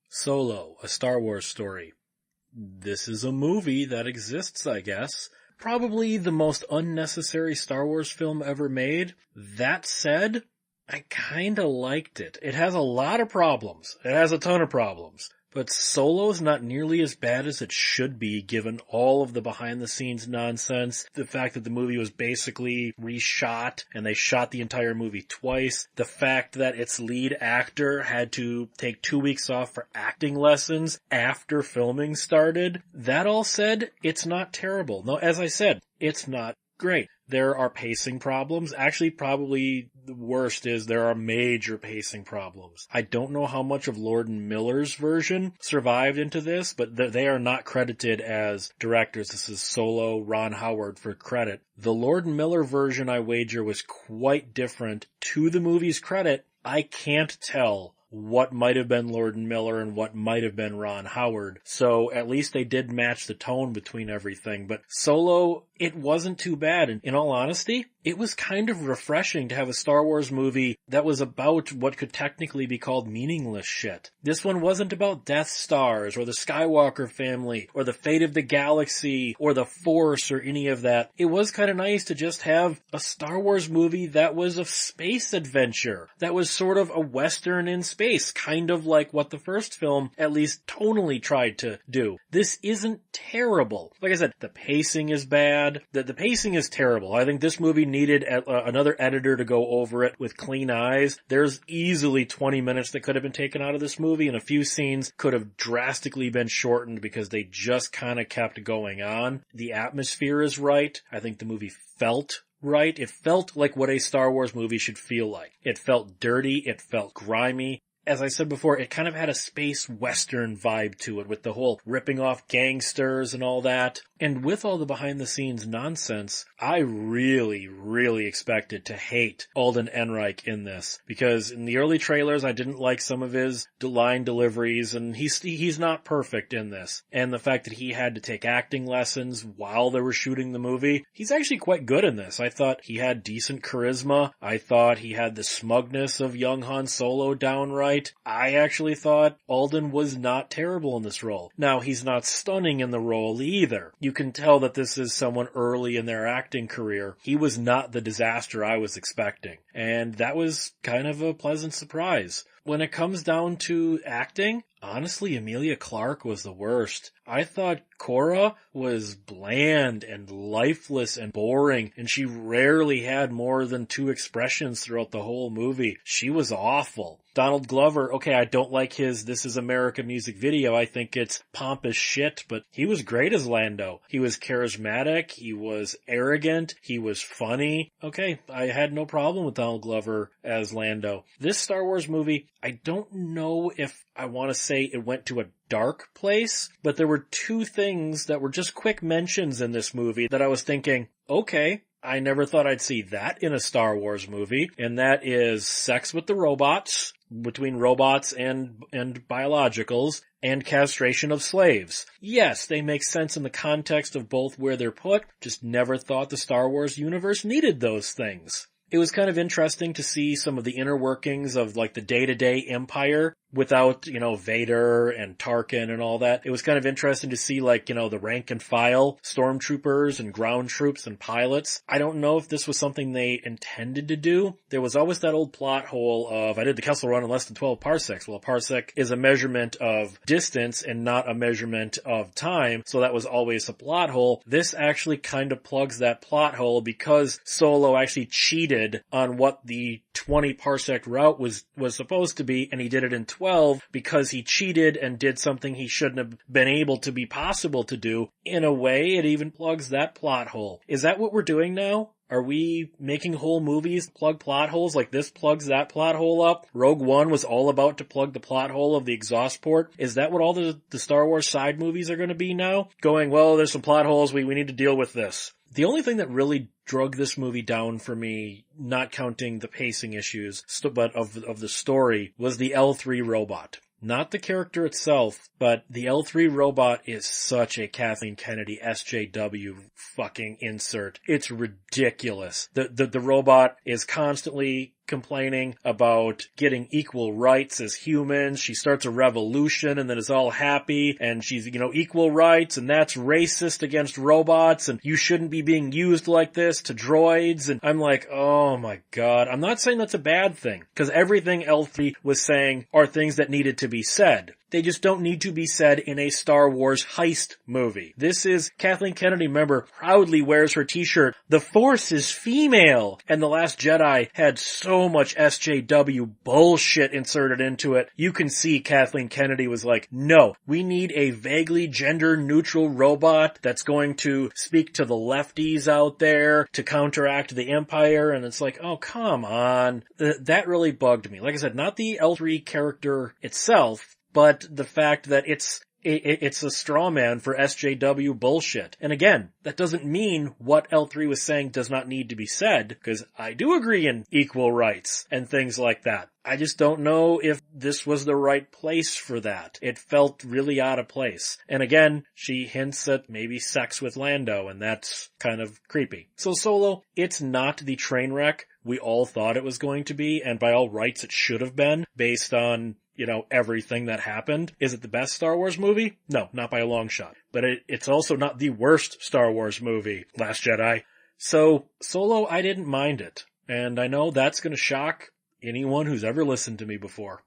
Solo, a Star Wars story. This is a movie that exists, I guess. Probably the most unnecessary Star Wars film ever made. That said, I kinda liked it. It has a lot of problems. It has a ton of problems. But Solo's not nearly as bad as it should be given all of the behind the scenes nonsense, the fact that the movie was basically reshot and they shot the entire movie twice, the fact that its lead actor had to take 2 weeks off for acting lessons after filming started. That all said, it's not terrible. No, as I said, it's not great. There are pacing problems. Actually, probably the worst is there are major pacing problems. I don't know how much of Lord and Miller's version survived into this, but they are not credited as directors. This is solo Ron Howard for credit. The Lord and Miller version, I wager, was quite different. To the movie's credit, I can't tell what might have been Lord and Miller and what might have been Ron Howard. So at least they did match the tone between everything. But Solo, it wasn't too bad. And in all honesty, it was kind of refreshing to have a Star Wars movie that was about what could technically be called meaningless shit. This one wasn't about Death Stars or the Skywalker family or the fate of the galaxy or the Force or any of that. It was kind of nice to just have a Star Wars movie that was a space adventure, that was sort of a Western in space, kind of like what the first film at least tonally tried to do. This isn't terrible. Like I said, the pacing is bad. The pacing is terrible. I think this movie needed another editor to go over it with clean eyes. There's easily 20 minutes that could have been taken out of this movie, and a few scenes could have drastically been shortened because they just kind of kept going on. The atmosphere is right. I think the movie felt right. It felt like what a Star Wars movie should feel like. It felt dirty. It felt grimy. As I said before, it kind of had a space western vibe to it with the whole ripping off gangsters and all that. And with all the behind the scenes nonsense, I really, really expected to hate Alden Ehrenreich in this. Because in the early trailers, I didn't like some of his line deliveries, and he's not perfect in this. And the fact that he had to take acting lessons while they were shooting the movie, he's actually quite good in this. I thought he had decent charisma. I thought he had the smugness of young Han Solo downright. I actually thought Alden was not terrible in this role. Now, he's not stunning in the role either. You can tell that this is someone early in their acting career. He was not the disaster I was expecting. And that was kind of a pleasant surprise. When it comes down to acting, honestly, Emilia Clarke was the worst. I thought Cora was bland and lifeless and boring, and she rarely had more than 2 expressions throughout the whole movie. She was awful. Donald Glover, okay, I don't like his This Is America music video. I think it's pompous shit, but he was great as Lando. He was charismatic, he was arrogant, he was funny. Okay, I had no problem with Donald Glover as Lando. This Star Wars movie, I don't know if I want to say it went to a dark place, but there were 2 things that were just quick mentions in this movie that I was thinking, okay, I never thought I'd see that in a Star Wars movie, and that is sex with the robots, between robots and biologicals, and castration of slaves. Yes, they make sense in the context of both where they're put, just never thought the Star Wars universe needed those things. It was kind of interesting to see some of the inner workings of like the day-to-day Empire without, Vader and Tarkin and all that. It was kind of interesting to see like, the rank and file stormtroopers and ground troops and pilots. I don't know if this was something they intended to do. There was always that old plot hole of I did the Kessel Run in less than 12 parsecs. Well, a parsec is a measurement of distance and not a measurement of time. So that was always a plot hole. This actually kind of plugs that plot hole because Solo actually cheated on what the 20 parsec route was supposed to be, and he did it in 12 because he cheated and did something he shouldn't have been able to be possible to do. In a way, it even plugs that plot hole. Is that what we're doing now? Are we making whole movies plug plot holes like this plugs that plot hole up? Rogue One was all about to plug the plot hole of the exhaust port. Is that what all the Star Wars side movies are going to be now? Going, well, there's some plot holes, we need to deal with this. The only thing that really drug this movie down for me, not counting the pacing issues, but of the story, was the L3 robot. Not the character itself, but the L3 robot is such a Kathleen Kennedy SJW fucking insert. It's ridiculous. The robot is constantly complaining about getting equal rights as humans. She starts a revolution and then is all happy and she's, equal rights and that's racist against robots and you shouldn't be being used like this to droids. And I'm like, oh my God. I'm not saying that's a bad thing because everything L3 was saying are things that needed to be said. They just don't need to be said in a Star Wars heist movie. This is, Kathleen Kennedy, remember, proudly wears her t-shirt, "The Force is female." And The Last Jedi had so much SJW bullshit inserted into it. You can see Kathleen Kennedy was like, no, we need a vaguely gender-neutral robot that's going to speak to the lefties out there to counteract the Empire. And it's like, oh, come on. That really bugged me. Like I said, not the L3 character itself, but the fact that it's a straw man for SJW bullshit. And again, that doesn't mean what L3 was saying does not need to be said, because I do agree in equal rights and things like that. I just don't know if this was the right place for that. It felt really out of place. And again, she hints at maybe sex with Lando, and that's kind of creepy. So Solo, it's not the train wreck we all thought it was going to be, and by all rights it should have been, based on everything that happened. Is it the best Star Wars movie? No, not by a long shot. But it's also not the worst Star Wars movie, Last Jedi. So, Solo, I didn't mind it. And I know that's going to shock anyone who's ever listened to me before.